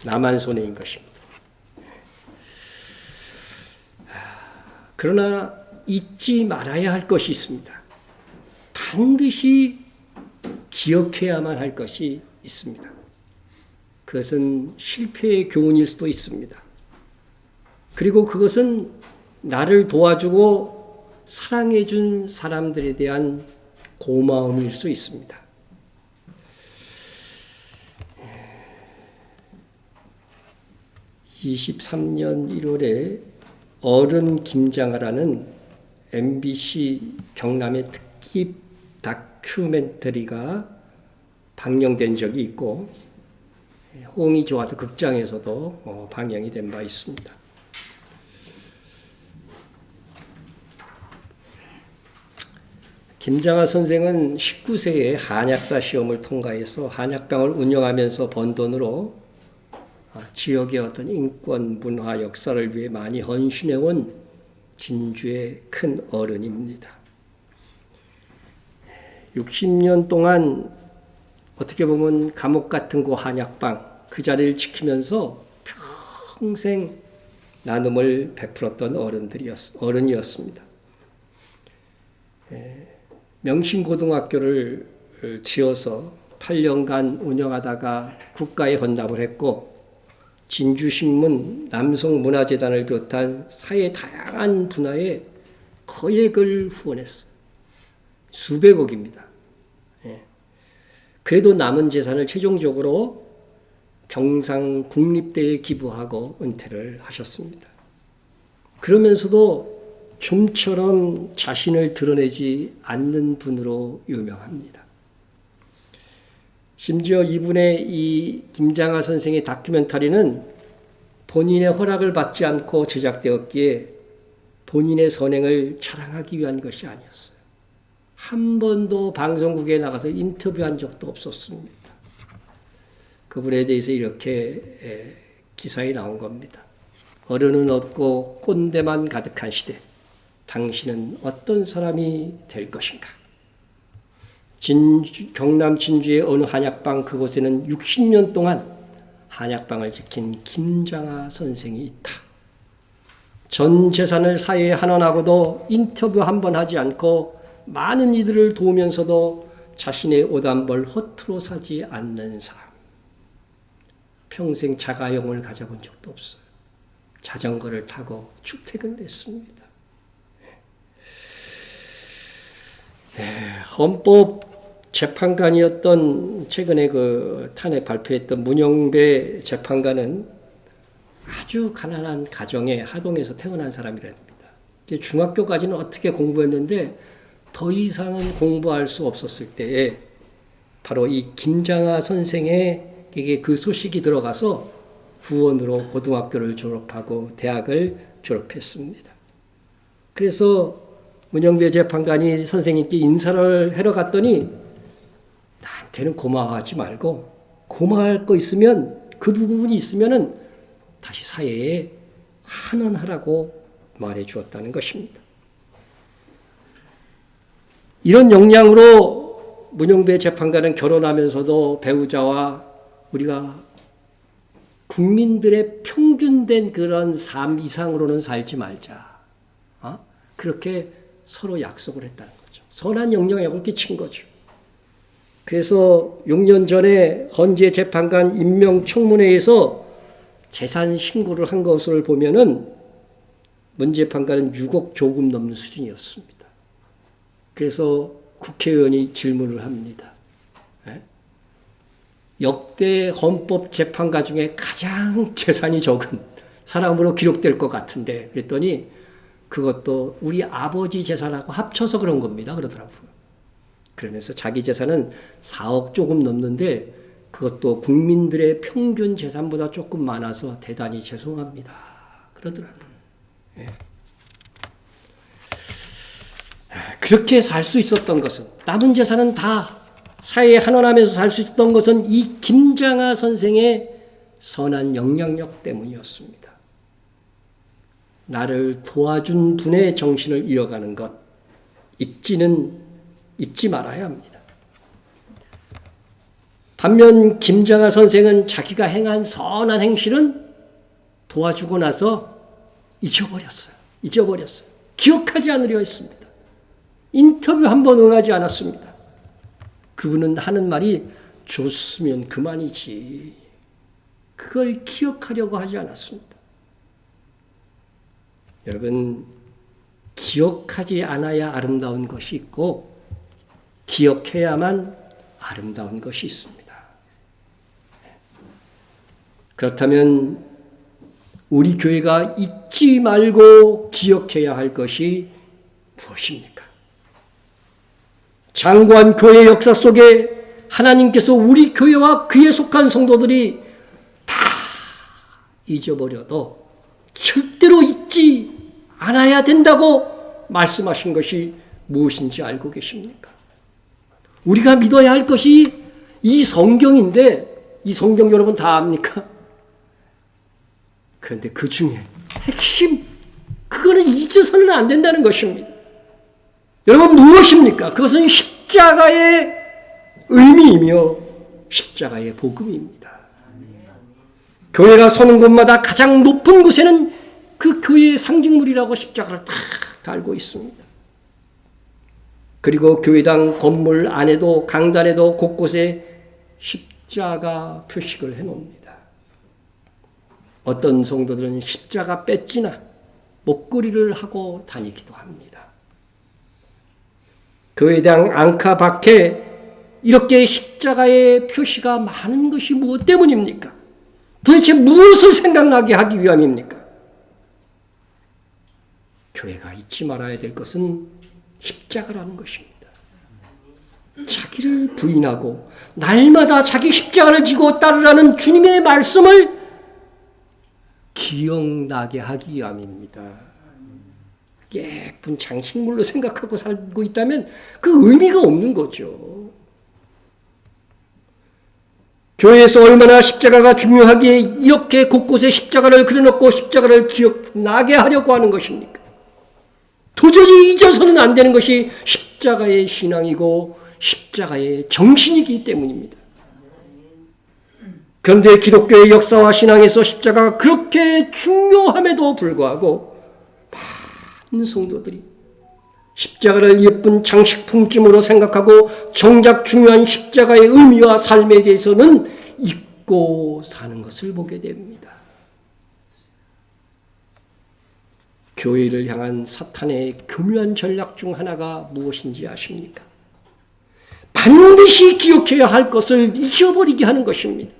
나만 손해인 것입니다. 그러나 잊지 말아야 할 것이 있습니다. 반드시 기억해야만 할 것이 있습니다. 그것은 실패의 교훈일 수도 있습니다. 그리고 그것은 나를 도와주고 사랑해준 사람들에 대한 고마움일 수 있습니다. 23년 1월에 어른 김장하라는 MBC 경남의 특집 다큐멘터리가 방영된 적이 있고 호응이 좋아서 극장에서도 방영이 된 바 있습니다. 김장하 선생은 19세에 한약사 시험을 통과해서 한약방을 운영하면서 번 돈으로 지역의 어떤 인권, 문화, 역사를 위해 많이 헌신해온 진주의 큰 어른입니다. 60년 동안 어떻게 보면 감옥 같은 그 한약방 그 자리를 지키면서 평생 나눔을 베풀었던 어른이었습니다. 명신고등학교를 지어서 8년간 운영하다가 국가에 헌납을 했고 진주신문, 남성문화재단을 비롯한 사회 다양한 분야에 거액을 후원했어요. 수백억입니다. 그래도 남은 재산을 최종적으로 경상국립대에 기부하고 은퇴를 하셨습니다. 그러면서도 좀처럼 자신을 드러내지 않는 분으로 유명합니다. 심지어 이분의 이 김장하 선생의 다큐멘터리는 본인의 허락을 받지 않고 제작되었기에 본인의 선행을 자랑하기 위한 것이 아니었어요. 한 번도 방송국에 나가서 인터뷰한 적도 없었습니다. 그분에 대해서 이렇게 기사에 나온 겁니다. 어른은 없고 꼰대만 가득한 시대. 당신은 어떤 사람이 될 것인가? 경남 진주의 어느 한약방 그곳에는 60년 동안 한약방을 지킨 김장하 선생이 있다. 전 재산을 사회에 환원하고도 인터뷰 한 번 하지 않고 많은 이들을 도우면서도 자신의 옷 한 벌 허투루 사지 않는 사람. 평생 자가용을 가져본 적도 없어요. 자전거를 타고 출퇴근을 했습니다. 헌법 재판관이었던 최근에 그 탄핵 발표했던 문영배 재판관은 아주 가난한 가정에 하동에서 태어난 사람이랍니다. 중학교까지는 어떻게 공부했는데 더 이상은 공부할 수 없었을 때에 바로 이 김장하 선생에게 그 소식이 들어가서 후원으로 고등학교를 졸업하고 대학을 졸업했습니다. 그래서 문영배 재판관이 선생님께 인사를 하러 갔더니 나한테는 고마워하지 말고 고마워할 거 있으면 그 부분이 있으면은 다시 사회에 환원하라고 말해 주었다는 것입니다. 이런 역량으로 문영배 재판관은 결혼하면서도 배우자와 우리가 국민들의 평균된 그런 삶 이상으로는 살지 말자. 그렇게 서로 약속을 했다는 거죠. 선한 영향력을 끼친 거죠. 그래서 6년 전에 헌재 재판관 임명청문회에서 재산 신고를 한 것을 보면은 문 재판관은 6억 조금 넘는 수준이었습니다. 그래서 국회의원이 질문을 합니다. 역대 헌법 재판관 중에 가장 재산이 적은 사람으로 기록될 것 같은데 그랬더니 그것도 우리 아버지 재산하고 합쳐서 그런 겁니다. 그러더라고요. 그러면서 자기 재산은 4억 조금 넘는데 그것도 국민들의 평균 재산보다 조금 많아서 대단히 죄송합니다. 그러더라고요. 예. 그렇게 살 수 있었던 것은 남은 재산은 다 사회에 환원하면서 살 수 있었던 것은 이 김장하 선생의 선한 영향력 때문이었습니다. 나를 도와준 분의 정신을 이어가는 것 잊지 말아야 합니다. 반면 김장하 선생은 자기가 행한 선한 행실은 도와주고 나서 잊어버렸어요. 기억하지 않으려 했습니다. 인터뷰 한 번 응하지 않았습니다. 그분은 하는 말이 줬으면 그만이지. 그걸 기억하려고 하지 않았습니다. 여러분, 기억하지 않아야 아름다운 것이 있고 기억해야만 아름다운 것이 있습니다. 그렇다면 우리 교회가 잊지 말고 기억해야 할 것이 무엇입니까? 장구한 교회 역사 속에 하나님께서 우리 교회와 그에 속한 성도들이 다 잊어버려도 절대로 잊지 않아야 된다고 말씀하신 것이 무엇인지 알고 계십니까? 우리가 믿어야 할 것이 이 성경인데, 이 성경 여러분 다 압니까? 그런데 그 중에 핵심, 그거는 잊어서는 안 된다는 것입니다. 여러분, 무엇입니까? 그것은 십자가의 의미이며 십자가의 복음입니다. 교회가 서는 곳마다 가장 높은 곳에는 그 교회의 상징물이라고 십자가를 다 달고 있습니다. 그리고 교회당 건물 안에도 강단에도 곳곳에 십자가 표식을 해놓습니다. 어떤 성도들은 십자가 배지나 목걸이를 하고 다니기도 합니다. 교회당 앙카 밖에 이렇게 십자가의 표시가 많은 것이 무엇 때문입니까? 도대체 무엇을 생각나게 하기 위함입니까? 교회가 잊지 말아야 될 것은 십자가라는 것입니다. 자기를 부인하고 날마다 자기 십자가를 지고 따르라는 주님의 말씀을 기억나게 하기 위함입니다. 예쁜 장식물로 생각하고 살고 있다면 그 의미가 없는 거죠. 교회에서 얼마나 십자가가 중요하기에 이렇게 곳곳에 십자가를 그려놓고 십자가를 기억나게 하려고 하는 것입니까? 도저히 잊어서는 안 되는 것이 십자가의 신앙이고 십자가의 정신이기 때문입니다. 그런데 기독교의 역사와 신앙에서 십자가가 그렇게 중요함에도 불구하고 많은 성도들이 십자가를 예쁜 장식품쯤으로 생각하고 정작 중요한 십자가의 의미와 삶에 대해서는 잊고 사는 것을 보게 됩니다. 교회를 향한 사탄의 교묘한 전략 중 하나가 무엇인지 아십니까? 반드시 기억해야 할 것을 잊어버리게 하는 것입니다.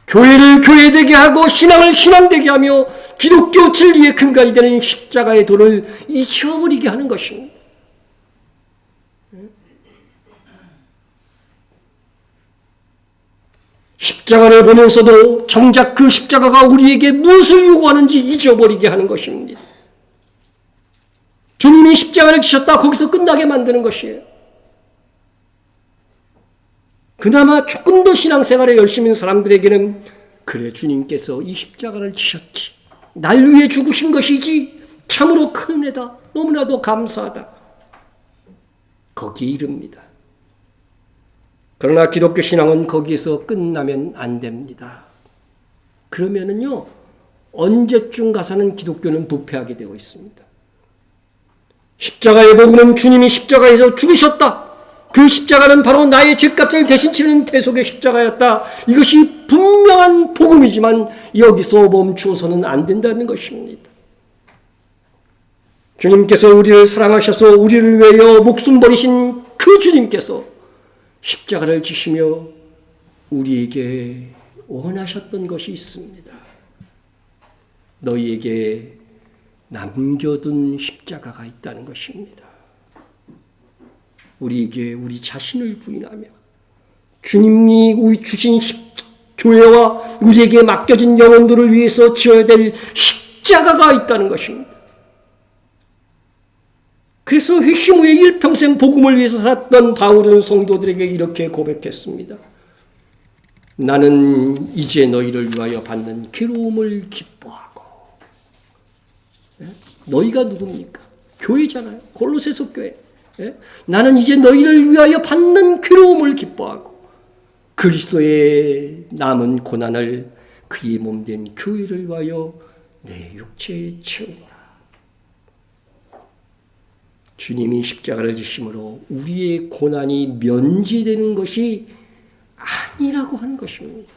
교회를 교회되게 하고 신앙을 신앙되게 하며 기독교 진리의 근간이 되는 십자가의 도를 잊어버리게 하는 것입니다. 십자가를 보면서도 정작 그 십자가가 우리에게 무엇을 요구하는지 잊어버리게 하는 것입니다. 주님이 십자가를 지셨다 거기서 끝나게 만드는 것이에요. 그나마 조금 더 신앙생활에 열심히 있는 사람들에게는 그래 주님께서 이 십자가를 지셨지. 날 위해 죽으신 것이지. 참으로 큰 은혜다. 너무나도 감사하다. 거기에 이릅니다. 그러나 기독교 신앙은 거기에서 끝나면 안 됩니다. 그러면은요, 언제쯤 가서는 기독교는 부패하게 되어 있습니다. 십자가의 복음은 주님이 십자가에서 죽으셨다. 그 십자가는 바로 나의 죄값을 대신 치는 대속의 십자가였다. 이것이 분명한 복음이지만 여기서 멈추어서는 안 된다는 것입니다. 주님께서 우리를 사랑하셔서 우리를 위하여 목숨 버리신 그 주님께서 십자가를 지시며 우리에게 원하셨던 것이 있습니다. 너희에게 남겨둔 십자가가 있다는 것입니다. 우리에게 우리 자신을 부인하며 주님이 주신 교회와 우리에게 맡겨진 영혼들을 위해서 지어야 될 십자가가 있다는 것입니다. 그래서 회심 후에 일평생 복음을 위해서 살았던 바울은 성도들에게 이렇게 고백했습니다. 나는 이제 너희를 위하여 받는 괴로움을 기뻐하고. 너희가 누굽니까? 교회잖아요. 골로새서 교회. 예? 나는 이제 너희를 위하여 받는 괴로움을 기뻐하고 그리스도의 남은 고난을 그의 몸된 교회를 위하여 내 육체에 채우노라. 주님이 십자가를 지심으로 우리의 고난이 면제되는 것이 아니라고 하는 것입니다.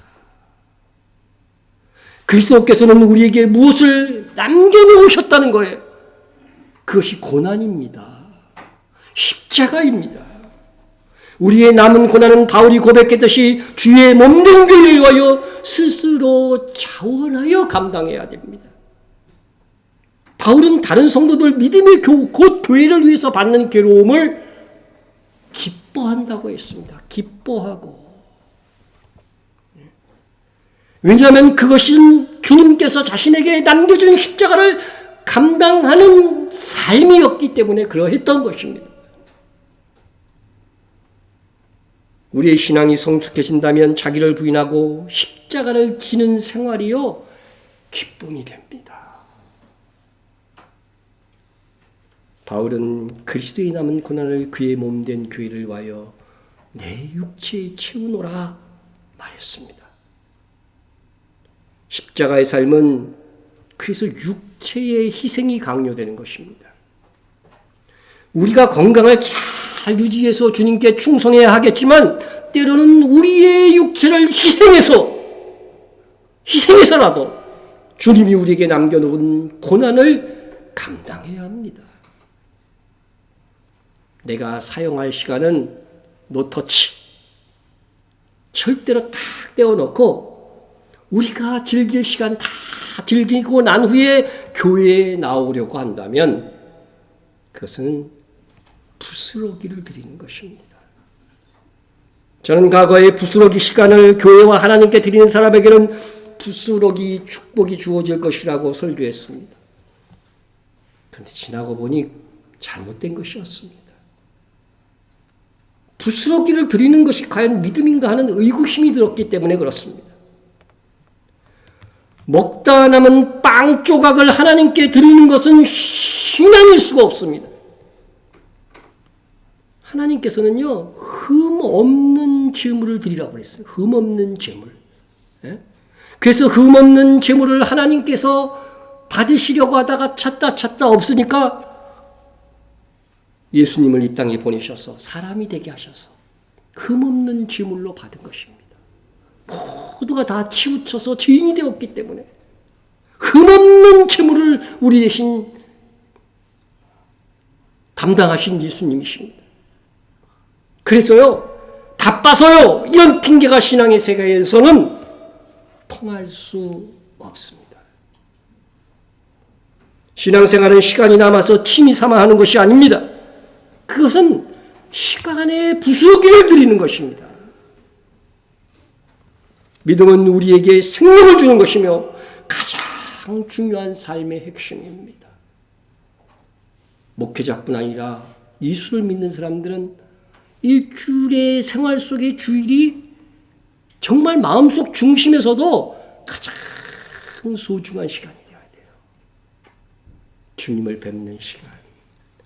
그리스도께서는 우리에게 무엇을 남겨놓으셨다는 거예요? 그것이 고난입니다. 십자가입니다. 우리의 남은 고난은 바울이 고백했듯이 주의 몸된 교회를 위하여 스스로 자원하여 감당해야 됩니다. 바울은 다른 성도들 믿음의 곧 교회를 위해서 받는 괴로움을 기뻐한다고 했습니다. 기뻐하고. 왜냐하면 그것은 주님께서 자신에게 남겨준 십자가를 감당하는 삶이었기 때문에 그러했던 것입니다. 우리의 신앙이 성숙해진다면 자기를 부인하고 십자가를 지는 생활이요 기쁨이 됩니다. 바울은 그리스도의 남은 고난을 그의 몸된 교회를 위하여 내 육체에 채우노라 말했습니다. 십자가의 삶은 그래서 육체의 희생이 강요되는 것입니다. 우리가 건강을 잘 유지해서 주님께 충성해야 하겠지만 때로는 우리의 육체를 희생해서라도 주님이 우리에게 남겨놓은 고난을 감당해야 합니다. 내가 사용할 시간은 노터치. 절대로 탁 떼어놓고 우리가 즐길 시간 다 즐기고 난 후에 교회에 나오려고 한다면 그것은 부스러기를 드리는 것입니다. 저는 과거에 부스러기 시간을 교회와 하나님께 드리는 사람에게는 부스러기 축복이 주어질 것이라고 설교했습니다. 그런데 지나고 보니 잘못된 것이었습니다. 부스러기를 드리는 것이 과연 믿음인가 하는 의구심이 들었기 때문에 그렇습니다. 먹다 남은 빵 조각을 하나님께 드리는 것은 신앙일 수가 없습니다. 하나님께서는요, 흠 없는 제물을 드리라고 그랬어요. 흠 없는 제물. 예? 그래서 흠 없는 제물을 하나님께서 받으시려고 하다가 찾다 없으니까 예수님을 이 땅에 보내셔서 사람이 되게 하셔서 흠 없는 제물로 받은 것입니다. 모두가 다 치우쳐서 죄인이 되었기 때문에 흠 없는 제물을 우리 대신 담당하신 예수님이십니다. 그래서요, 바빠서요, 이런 핑계가 신앙의 세계에서는 통할 수 없습니다. 신앙생활은 시간이 남아서 취미 삼아 하는 것이 아닙니다. 그것은 시간의 부스러기를 드리는 것입니다. 믿음은 우리에게 생명을 주는 것이며 가장 중요한 삶의 핵심입니다. 목회자뿐 아니라 예수를 믿는 사람들은 일주일의 생활 속의 주일이 정말 마음속 중심에서도 가장 소중한 시간이 되어야 돼요. 주님을 뵙는 시간.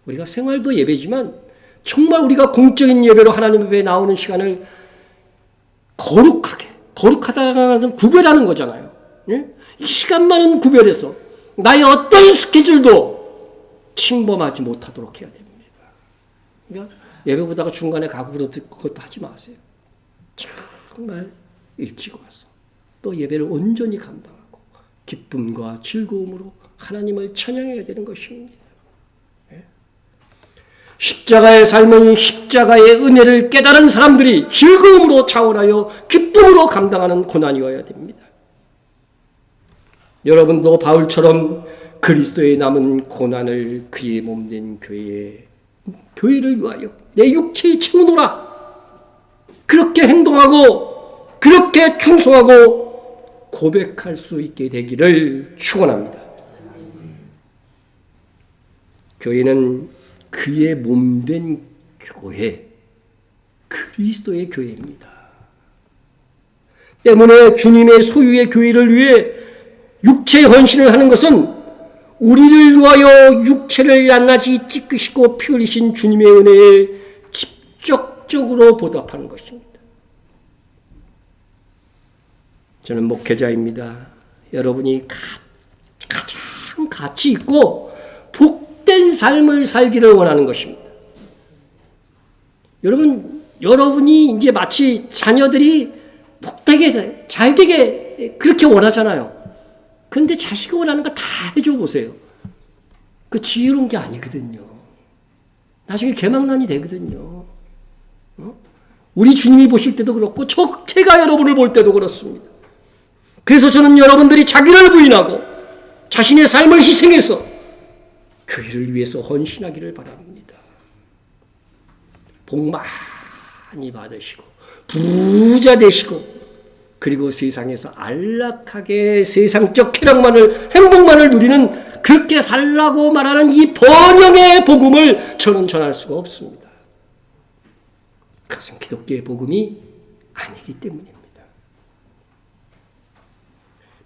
우리가 생활도 예배지만 정말 우리가 공적인 예배로 하나님 앞에 나오는 시간을 거룩하다는 구별하는 거잖아요. 예? 이 시간만은 구별해서 나의 어떤 스케줄도 침범하지 못하도록 해야 됩니다. 그러니까 예배 보다가 중간에 가고 그것도 하지 마세요. 정말 일찍 와서 또 예배를 온전히 감당하고 기쁨과 즐거움으로 하나님을 찬양해야 되는 것입니다. 십자가의 삶은 십자가의 은혜를 깨달은 사람들이 즐거움으로 차원하여 기쁨으로 감당하는 고난이어야 됩니다. 여러분도 바울처럼 그리스도의 남은 고난을 그의 몸된 교회를 위하여 내 육체에 채우노라. 그렇게 행동하고 그렇게 충성하고 고백할 수 있게 되기를 축원합니다. 교회는 그의 몸된 교회, 그리스도의 교회입니다. 때문에 주님의 소유의 교회를 위해 육체의 헌신을 하는 것은 우리를 위하여 육체를 낱낱이 찢으시고 피 흘리신 주님의 은혜에 직접적으로 보답하는 것입니다. 저는 목회자입니다. 여러분이 가장 가치 있고 복된 삶을 살기를 원하는 것입니다. 여러분이 이제 마치 자녀들이 복되게 잘 되게 그렇게 원하잖아요. 근데 자식이 원하는 거 다 해줘 보세요. 그 지혜로운 게 아니거든요. 나중에 개망난이 되거든요. 우리 주님이 보실 때도 그렇고 제가 여러분을 볼 때도 그렇습니다. 그래서 저는 여러분들이 자기를 부인하고 자신의 삶을 희생해서 교회를 위해서 헌신하기를 바랍니다. 복 많이 받으시고 부자 되시고 그리고 세상에서 안락하게 세상적 쾌락만을 행복만을 누리는 그렇게 살라고 말하는 이 번영의 복음을 저는 전할 수가 없습니다. 그것은 기독교의 복음이 아니기 때문입니다.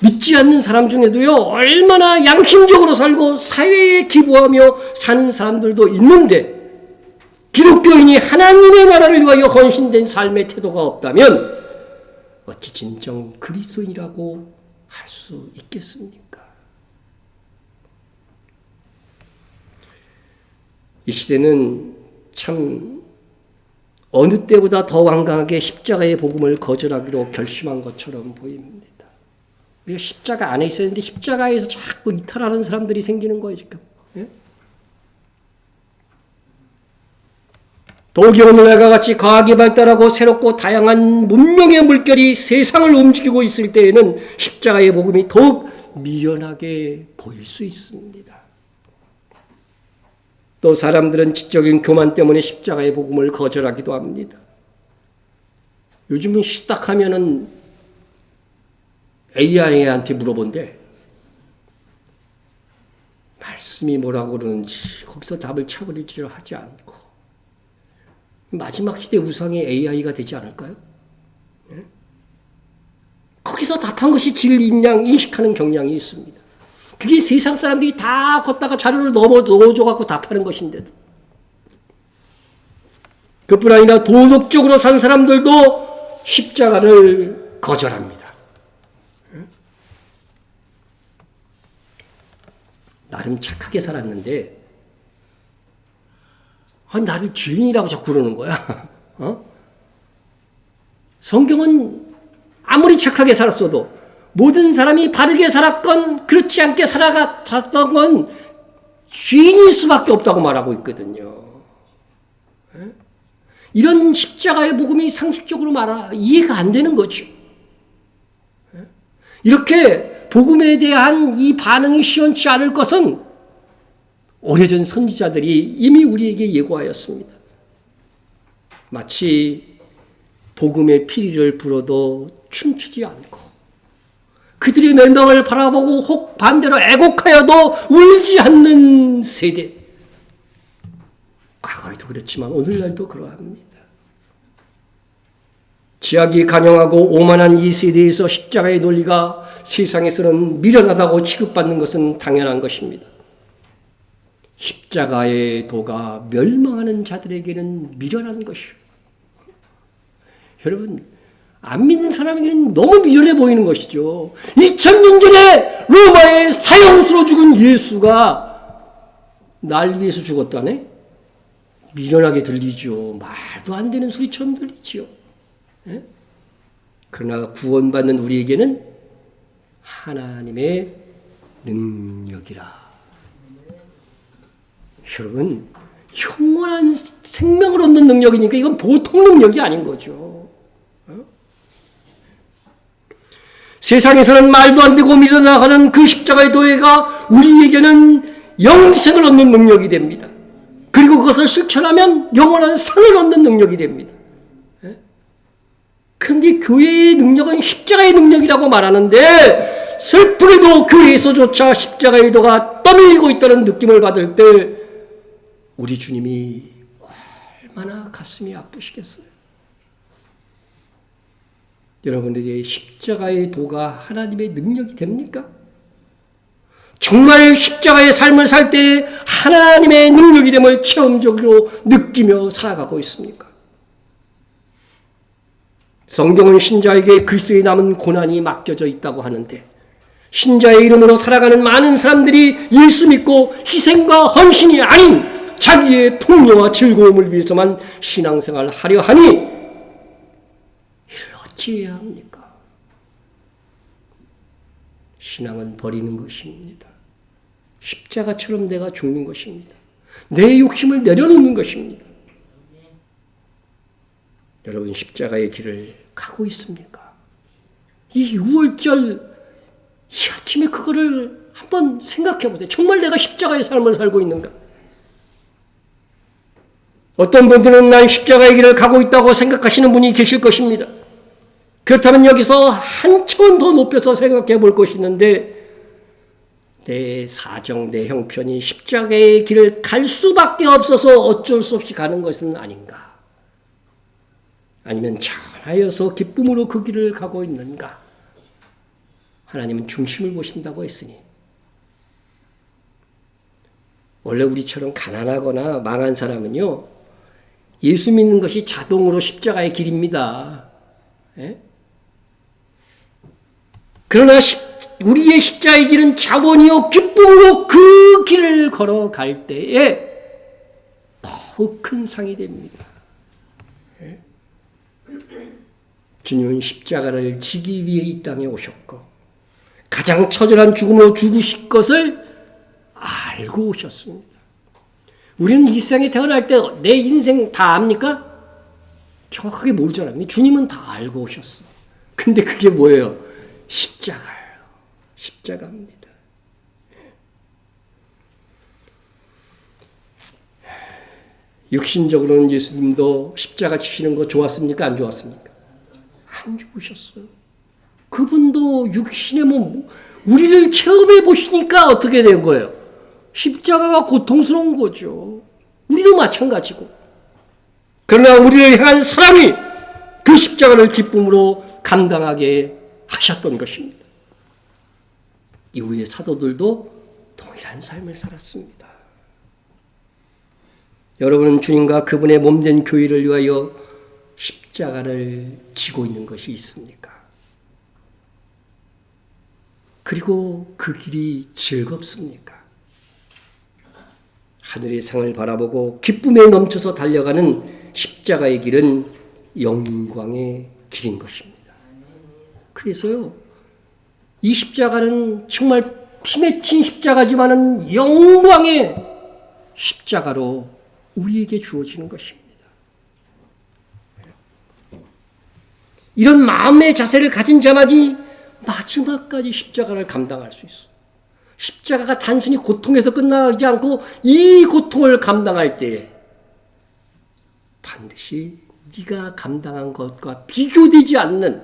믿지 않는 사람 중에도요, 얼마나 양심적으로 살고 사회에 기부하며 사는 사람들도 있는데 기독교인이 하나님의 나라를 위하여 헌신된 삶의 태도가 없다면 어찌 진정 그리스도인이라고 할 수 있겠습니까? 이 시대는 참 어느 때보다 더 완강하게 십자가의 복음을 거절하기로 결심한 것처럼 보입니다. 우리가 십자가 안에 있었는데 십자가에서 자꾸 이탈하는 사람들이 생기는 거예요, 지금. 예? 독이 오늘날과 같이 과학이 발달하고 새롭고 다양한 문명의 물결이 세상을 움직이고 있을 때에는 십자가의 복음이 더욱 미련하게 보일 수 있습니다. 또 사람들은 지적인 교만 때문에 십자가의 복음을 거절하기도 합니다. 요즘은 시딱하면은 AI한테 물어본대. 말씀이 뭐라고 그러는지 거기서 답을 쳐버리지를 하지 않고 마지막 시대 우상의 AI가 되지 않을까요? 네? 거기서 답한 것이 진리인 양 인식하는 경향이 있습니다. 그게 세상 사람들이 다 걷다가 자료를 넣어줘갖고 답하는 것인데도. 그뿐 아니라 도덕적으로 산 사람들도 십자가를 거절합니다. 나름 착하게 살았는데 나를 죄인이라고 자꾸 그러는 거야. 성경은 아무리 착하게 살았어도 모든 사람이 바르게 살았건 그렇지 않게 살았던 건 죄인일 수밖에 없다고 말하고 있거든요. 이런 십자가의 복음이 상식적으로 이해가 안 되는 거죠. 이렇게 복음에 대한 이 반응이 시원치 않을 것은 오래전 선지자들이 이미 우리에게 예고하였습니다. 마치 복음의 피리를 불어도 춤추지 않고 그들의 멸망을 바라보고 혹 반대로 애곡하여도 울지 않는 세대. 과거에도 그렇지만 오늘날도 그러합니다. 지악이 간영하고 오만한 이 세대에서 십자가의 논리가 세상에서는 미련하다고 취급받는 것은 당연한 것입니다. 십자가의 도가 멸망하는 자들에게는 미련한 것이요. 여러분, 안 믿는 사람에게는 너무 미련해 보이는 것이죠. 2000년 전에 로마의 사형수로 죽은 예수가 날 위해서 죽었다네? 미련하게 들리죠. 말도 안 되는 소리처럼 들리죠. 예? 그러나 구원받는 우리에게는 하나님의 능력이라. 여러분, 영원한 생명을 얻는 능력이니까 이건 보통 능력이 아닌 거죠. 세상에서는 말도 안 되고 밀어나가는 그 십자가의 도회가 우리에게는 영생을 얻는 능력이 됩니다. 그리고 그것을 실천하면 영원한 상을 얻는 능력이 됩니다. 그런데 교회의 능력은 십자가의 능력이라고 말하는데 슬프게도 교회에서조차 십자가의 도가 떠밀리고 있다는 느낌을 받을 때 우리 주님이 얼마나 가슴이 아프시겠어요. 여러분에게 십자가의 도가 하나님의 능력이 됩니까? 정말 십자가의 삶을 살 때 하나님의 능력이 됨을 체험적으로 느끼며 살아가고 있습니까? 성경은 신자에게 그리스도의 남은 고난이 맡겨져 있다고 하는데 신자의 이름으로 살아가는 많은 사람들이 예수 믿고 희생과 헌신이 아닌 자기의 풍요와 즐거움을 위해서만 신앙생활을 하려 하니 이를 어찌해야 합니까? 신앙은 버리는 것입니다. 십자가처럼 내가 죽는 것입니다. 내 욕심을 내려놓는 것입니다. 여러분 십자가의 길을 가고 있습니까? 이 6월절 이 아침에 그거를 한번 생각해 보세요. 정말 내가 십자가의 삶을 살고 있는가? 어떤 분들은 난 십자가의 길을 가고 있다고 생각하시는 분이 계실 것입니다. 그렇다면 여기서 한 차원 더 높여서 생각해 볼 것이 있는데 내 사정, 내 형편이 십자가의 길을 갈 수밖에 없어서 어쩔 수 없이 가는 것은 아닌가? 아니면 자원하여서 기쁨으로 그 길을 가고 있는가? 하나님은 중심을 보신다고 했으니 원래 우리처럼 가난하거나 망한 사람은요 예수 믿는 것이 자동으로 십자가의 길입니다. 예? 그러나 우리의 십자가의 길은 자원이요 기쁨으로 그 길을 걸어갈 때에 더욱 큰 상이 됩니다. 예? 주님은 십자가를 지기 위해 이 땅에 오셨고 가장 처절한 죽음으로 죽으실 것을 알고 오셨습니다. 우리는 이 세상에 태어날 때 내 인생 다 압니까? 정확하게 모르잖아요. 주님은 다 알고 오셨어. 근데 그게 뭐예요? 십자가예요. 십자가입니다. 육신적으로는 예수님도 십자가 지시는 거 좋았습니까? 안 좋았습니까? 안 좋으셨어요. 그분도 육신의 몸, 우리를 체험해 보시니까 어떻게 된 거예요? 십자가가 고통스러운 거죠. 우리도 마찬가지고. 그러나 우리를 향한 사랑이 그 십자가를 기쁨으로 감당하게 하셨던 것입니다. 이후의 사도들도 동일한 삶을 살았습니다. 여러분은 주님과 그분의 몸된 교회를 위하여 십자가를 지고 있는 것이 있습니까? 그리고 그 길이 즐겁습니까? 하늘의 상을 바라보고 기쁨에 넘쳐서 달려가는 십자가의 길은 영광의 길인 것입니다. 그래서요, 이 십자가는 정말 피 맺힌 십자가지만은 영광의 십자가로 우리에게 주어지는 것입니다. 이런 마음의 자세를 가진 자만이 마지막까지 십자가를 감당할 수 있어. 십자가가 단순히 고통에서 끝나지 않고 이 고통을 감당할 때에 반드시 네가 감당한 것과 비교되지 않는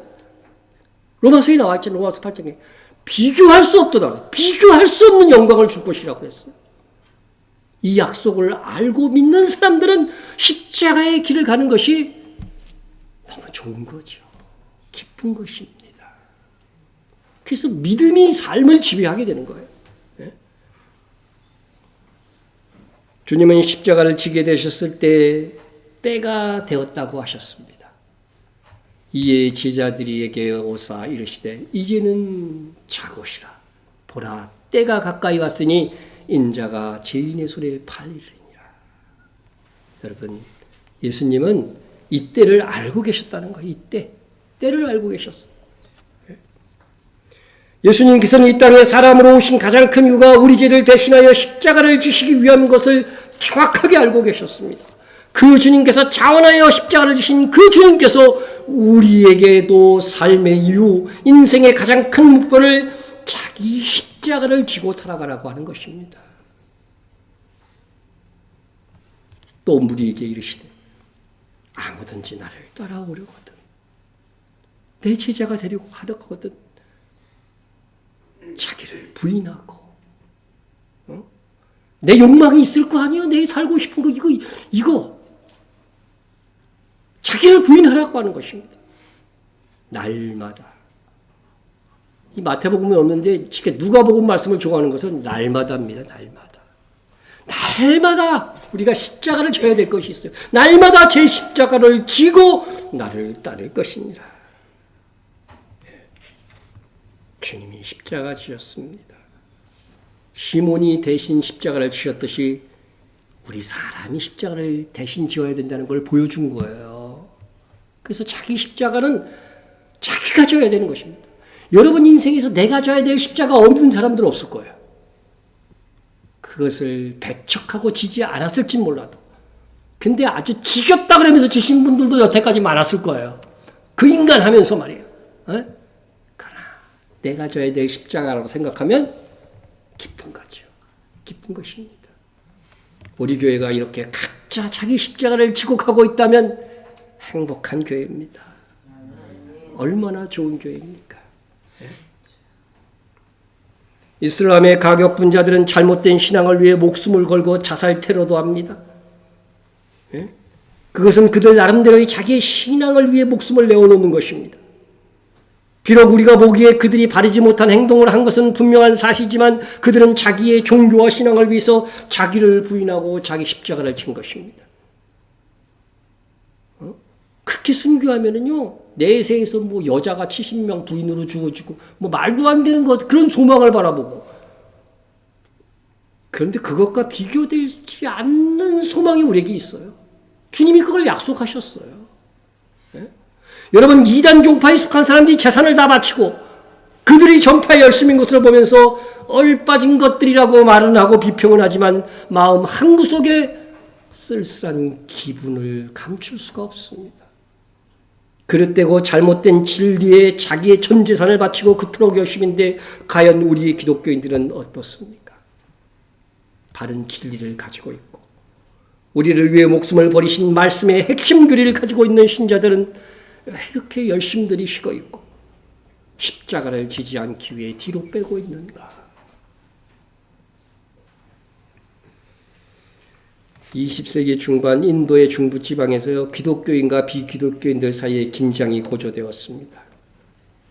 로마서에 나와 있잖아요. 로마서 8장에 비교할 수 없도다. 비교할 수 없는 영광을 줄 것이라고 그랬어요. 이 약속을 알고 믿는 사람들은 십자가의 길을 가는 것이 너무 좋은 거죠. 기쁜 것입니다. 그래서 믿음이 삶을 지배하게 되는 거예요. 예? 주님은 십자가를 지게 되셨을 때 때가 되었다고 하셨습니다. 이에 제자들에게 오사 이르시되 이제는 자고시라. 보라 때가 가까이 왔으니 인자가 죄인의 손에 팔리리니라. 여러분 예수님은 이 때를 알고 계셨다는 거예요. 이 때를 알고 계셨어요. 예수님께서는 이 땅에 사람으로 오신 가장 큰 이유가 우리 죄를 대신하여 십자가를 지시기 위한 것을 정확하게 알고 계셨습니다. 그 주님께서 자원하여 십자가를 지신 그 주님께서 우리에게도 삶의 이유, 인생의 가장 큰 목표를 자기 십자가를 지고 살아가라고 하는 것입니다. 또 우리에게 이르시되 아무든지 나를 따라오려거든 내 제자가 되려고 하려거든 자기를 부인하고 내 욕망이 있을 거 아니야? 내 살고 싶은 거 이거 자기를 부인하라고 하는 것입니다. 날마다 이 마태복음에 없는데 누가복음 말씀을 좋아하는 것은 날마다입니다. 날마다 우리가 십자가를 져야 될 것이 있어요. 날마다 제 십자가를 지고 나를 따를 것이니라. 주님이 십자가 지었습니다. 시몬이 대신 십자가를 지었듯이 우리 사람이 십자가를 대신 지어야 된다는 걸 보여준 거예요. 그래서 자기 십자가는 자기가 져야 되는 것입니다. 여러분 인생에서 내가 져야 될 십자가 없는 사람들은 없을 거예요. 그것을 배척하고 지지 않았을지 몰라도. 근데 아주 지겹다 그러면서 지신 분들도 여태까지 많았을 거예요. 그 인간 하면서 말이에요. 그러나 내가 져야 될 십자가라고 생각하면 기쁜 거죠. 기쁜 것입니다. 우리 교회가 이렇게 각자 자기 십자가를 지고 가고 있다면 행복한 교회입니다. 얼마나 좋은 교회입니까? 이슬람의 가격분자들은 잘못된 신앙을 위해 목숨을 걸고 자살 테러도 합니다. 그것은 그들 나름대로의 자기의 신앙을 위해 목숨을 내어놓는 것입니다. 비록 우리가 보기에 그들이 바르지 못한 행동을 한 것은 분명한 사실이지만 그들은 자기의 종교와 신앙을 위해서 자기를 부인하고 자기 십자가를 진 것입니다. 그렇게 순교하면은요, 내세에서 뭐 여자가 70명 부인으로 죽어지고, 뭐 말도 안 되는 것, 그런 소망을 바라보고. 그런데 그것과 비교되지 않는 소망이 우리에게 있어요. 주님이 그걸 약속하셨어요. 네? 여러분, 이단 종파에 속한 사람들이 재산을 다 바치고, 그들이 전파에 열심인 것을 보면서 얼빠진 것들이라고 말은 하고 비평은 하지만 마음 한구석에 쓸쓸한 기분을 감출 수가 없습니다. 그릇되고 잘못된 진리에 자기의 전 재산을 바치고 그토록 열심인데 과연 우리 기독교인들은 어떻습니까? 바른 진리를 가지고 있고 우리를 위해 목숨을 버리신 말씀의 핵심 교리를 가지고 있는 신자들은 왜 이렇게 열심들이 식어 있고 십자가를 지지 않기 위해 뒤로 빼고 있는가? 20세기 중반 인도의 중부 지방에서요, 기독교인과 비기독교인들 사이에 긴장이 고조되었습니다.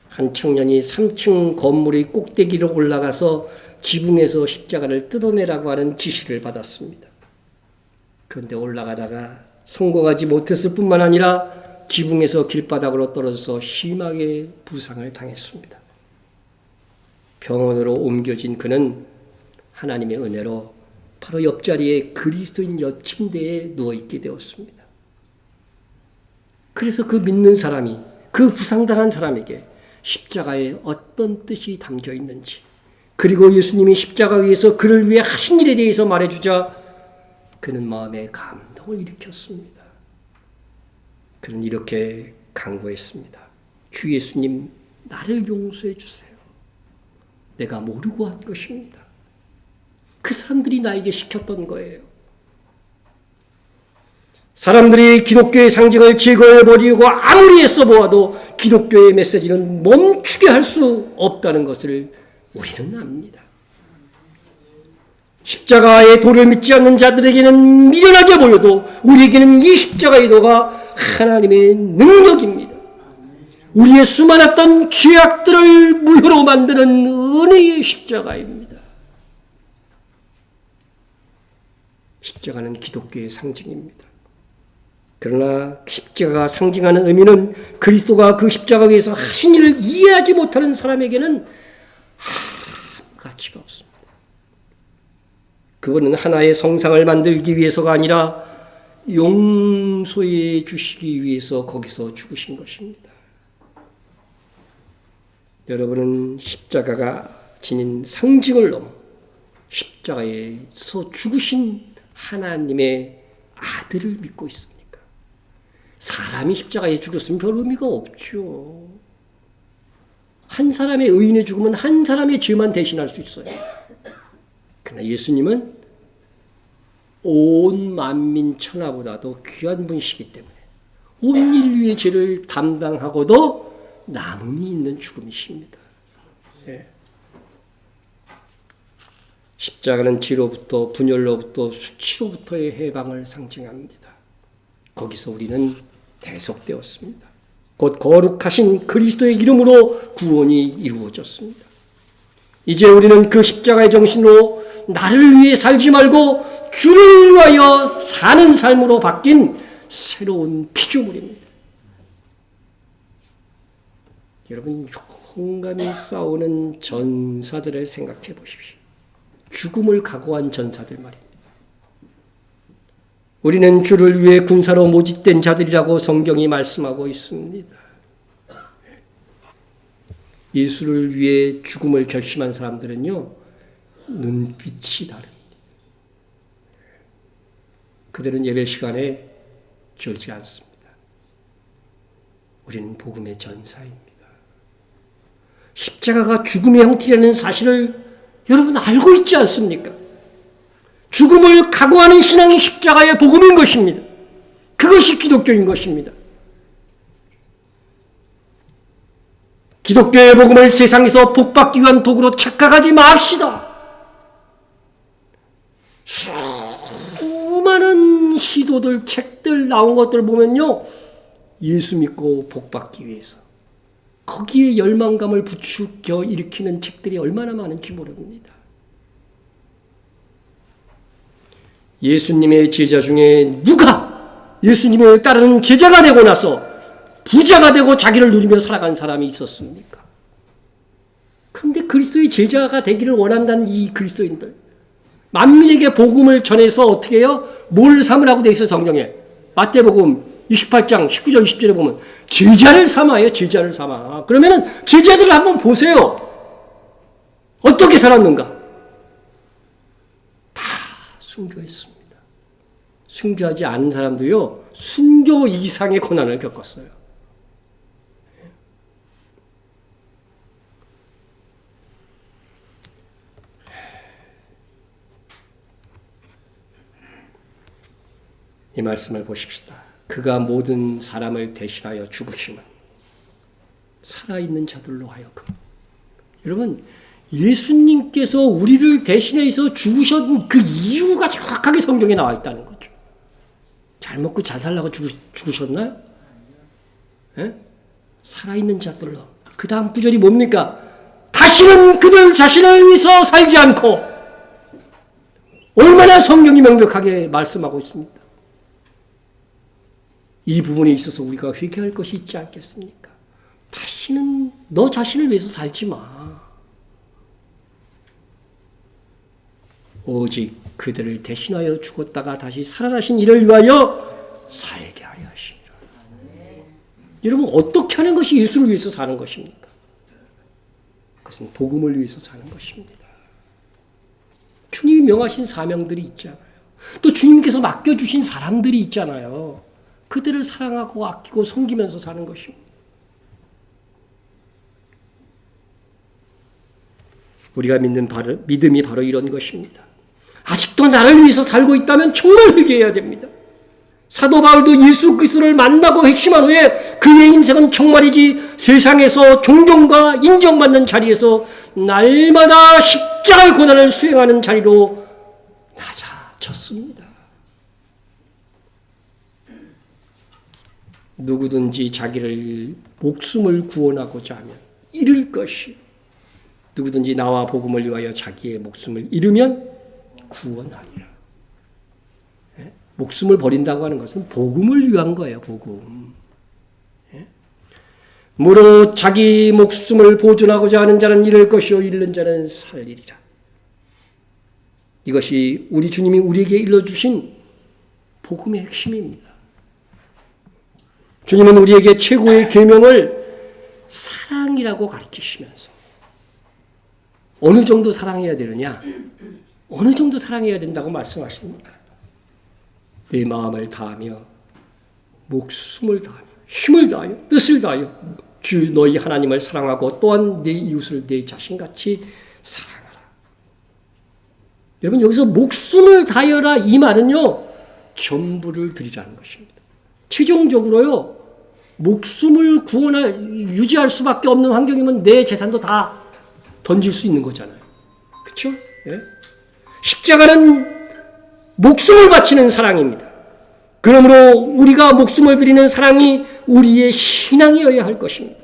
한 청년이 3층 건물의 꼭대기로 올라가서 지붕에서 십자가를 뜯어내라고 하는 지시를 받았습니다. 그런데 올라가다가 성공하지 못했을 뿐만 아니라 지붕에서 길바닥으로 떨어져서 심하게 부상을 당했습니다. 병원으로 옮겨진 그는 하나님의 은혜로 바로 옆자리에 그리스도인 옆 침대에 누워있게 되었습니다. 그래서 그 믿는 사람이 그 부상당한 사람에게 십자가에 어떤 뜻이 담겨 있는지 그리고 예수님이 십자가 위에서 그를 위해 하신 일에 대해서 말해주자 그는 마음에 감동을 일으켰습니다. 그는 이렇게 간구했습니다. 주 예수님, 나를 용서해 주세요. 내가 모르고 한 것입니다. 그 사람들이 나에게 시켰던 거예요. 사람들이 기독교의 상징을 제거해버리고 아무리 애써 보아도 기독교의 메시지는 멈추게 할 수 없다는 것을 우리는 압니다. 십자가의 도를 믿지 않는 자들에게는 미련하게 보여도 우리에게는 이 십자가의 도가 하나님의 능력입니다. 우리의 수많았던 죄악들을 무효로 만드는 은혜의 십자가입니다. 십자가는 기독교의 상징입니다. 그러나 십자가가 상징하는 의미는 그리스도가 그 십자가 위에서 하신 일을 이해하지 못하는 사람에게는 아무 가치가 없습니다. 그거는 하나의 성상을 만들기 위해서가 아니라 용서해 주시기 위해서 거기서 죽으신 것입니다. 여러분은 십자가가 지닌 상징을 넘어 십자가에서 죽으신 하나님의 아들을 믿고 있습니까? 사람이 십자가에 죽었으면 별 의미가 없죠. 한 사람의 의인의 죽음은 한 사람의 죄만 대신할 수 있어요. 그러나 예수님은 온 만민 천하보다도 귀한 분이시기 때문에 온 인류의 죄를 담당하고도 남음이 있는 죽음이십니다. 네. 십자가는 지로부터 분열로부터 수치로부터의 해방을 상징합니다. 거기서 우리는 대속되었습니다. 곧 거룩하신 그리스도의 이름으로 구원이 이루어졌습니다. 이제 우리는 그 십자가의 정신으로 나를 위해 살지 말고 주를 위하여 사는 삶으로 바뀐 새로운 피조물입니다. 여러분, 용감히 싸우는 전사들을 생각해 보십시오. 죽음을 각오한 전사들 말입니다. 우리는 주를 위해 군사로 모집된 자들이라고 성경이 말씀하고 있습니다. 예수를 위해 죽음을 결심한 사람들은요, 눈빛이 다릅니다. 그들은 예배 시간에 졸지 않습니다. 우리는 복음의 전사입니다. 십자가가 죽음의 형태라는 사실을 여러분 알고 있지 않습니까? 죽음을 각오하는 신앙이 십자가의 복음인 것입니다. 그것이 기독교인 것입니다. 기독교의 복음을 세상에서 복받기 위한 도구로 착각하지 맙시다. 수많은 시도들, 책들 나온 것들 보면요, 예수 믿고 복받기 위해서 거기에 열망감을 부추겨 일으키는 책들이 얼마나 많은지 모릅니다. 예수님의 제자 중에 누가 예수님을 따르는 제자가 되고 나서 부자가 되고 자기를 누리며 살아간 사람이 있었습니까? 그런데 그리스도의 제자가 되기를 원한다는 이 그리스도인들, 만민에게 복음을 전해서 어떻게 해요? 뭘 삼으라고 돼 있어요, 성경에. 마태복음 28장 19절 20절에 보면 제자를 삼아요. 제자를 삼아. 그러면은 제자들을 한번 보세요. 어떻게 살았는가? 다 순교했습니다. 순교하지 않은 사람도요, 순교 이상의 고난을 겪었어요. 이 말씀을 보십시다. 그가 모든 사람을 대신하여 죽으심은 살아있는 자들로 하여금. 여러분, 예수님께서 우리를 대신해서 죽으셨던 그 이유가 정확하게 성경에 나와 있다는 거죠. 잘 먹고 잘 살라고 죽으셨나요? 예? 살아있는 자들로. 그 다음 구절이 뭡니까? 다시는 그들 자신을 위해서 살지 않고. 얼마나 성경이 명백하게 말씀하고 있습니다. 이 부분에 있어서 우리가 회개할 것이 있지 않겠습니까? 다시는 너 자신을 위해서 살지 마. 오직 그들을 대신하여 죽었다가 다시 살아나신 이를 위하여 살게 하려 하심이라. 여러분, 어떻게 하는 것이 예수를 위해서 사는 것입니까? 그것은 복음을 위해서 사는 것입니다. 주님이 명하신 사명들이 있잖아요. 또 주님께서 맡겨주신 사람들이 있잖아요. 그들을 사랑하고 아끼고 섬기면서 사는 것입니다. 우리가 믿는 믿음이 바로 이런 것입니다. 아직도 나를 위해서 살고 있다면 정말 회개해야 됩니다. 사도 바울도 예수 그리스도를 만나고 핵심한 후에 그의 인생은 정말이지 세상에서 존경과 인정받는 자리에서 날마다 십자가의 고난을 수행하는 자리로 낮아졌습니다. 누구든지 자기를 목숨을 구원하고자 하면 잃을 것이, 누구든지 나와 복음을 위하여 자기의 목숨을 잃으면 구원하리라. 예? 목숨을 버린다고 하는 것은 복음을 위한 거예요. 복음. 예? 무릇 자기 목숨을 보존하고자 하는 자는 잃을 것이요 잃는 자는 살리리라. 이것이 우리 주님이 우리에게 일러주신 복음의 핵심입니다. 주님은 우리에게 최고의 계명을 사랑이라고 가르치시면서 어느 정도 사랑해야 되느냐? 어느 정도 사랑해야 된다고 말씀하십니까? 내 마음을 다하며 목숨을 다하며 힘을 다하여 뜻을 다하여 주 너희 하나님을 사랑하고 또한 내 이웃을 내 자신같이 사랑하라. 여러분, 여기서 목숨을 다하여라 이 말은요, 전부를 드리라는 것입니다. 최종적으로요, 목숨을 유지할 수밖에 없는 환경이면 내 재산도 다 던질 수 있는 거잖아요. 그렇죠? 예? 십자가는 목숨을 바치는 사랑입니다. 그러므로 우리가 목숨을 드리는 사랑이 우리의 신앙이어야 할 것입니다.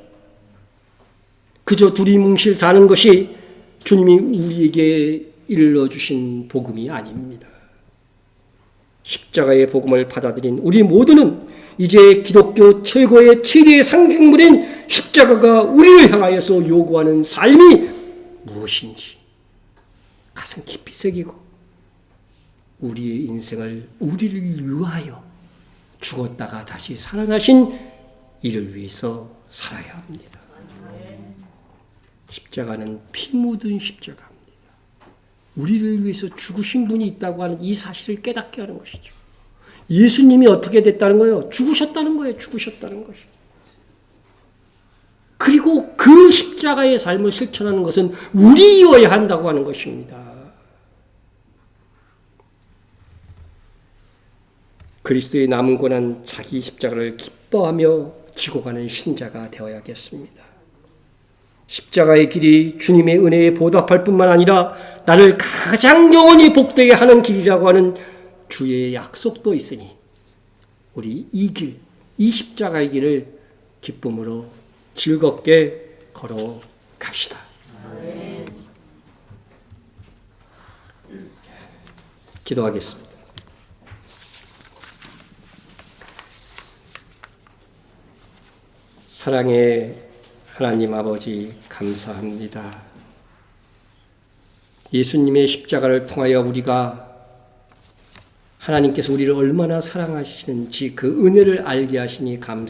그저 두리뭉실 사는 것이 주님이 우리에게 일러주신 복음이 아닙니다. 십자가의 복음을 받아들인 우리 모두는 이제 기독교 최고의 최대의 상징물인 십자가가 우리를 향하여서 요구하는 삶이 무엇인지 가슴 깊이 새기고 우리의 인생을 우리를 위하여 죽었다가 다시 살아나신 이를 위해서 살아야 합니다. 십자가는 피 묻은 십자가입니다. 우리를 위해서 죽으신 분이 있다고 하는 이 사실을 깨닫게 하는 것이죠. 예수님이 어떻게 됐다는 거예요? 죽으셨다는 거예요. 죽으셨다는 것이. 그리고 그 십자가의 삶을 실천하는 것은 우리여야 한다고 하는 것입니다. 그리스도의 남은 고난 자기 십자가를 기뻐하며 지고 가는 신자가 되어야겠습니다. 십자가의 길이 주님의 은혜에 보답할 뿐만 아니라 나를 가장 영원히 복되게 하는 길이라고 하는 주의 약속도 있으니 우리 이 길, 이 십자가의 길을 기쁨으로 즐겁게 걸어갑시다. 기도하겠습니다. 사랑의 하나님 아버지 감사합니다. 예수님의 십자가를 통하여 우리가 하나님께서 우리를 얼마나 사랑하시는지 그 은혜를 알게 하시니 감사합니다.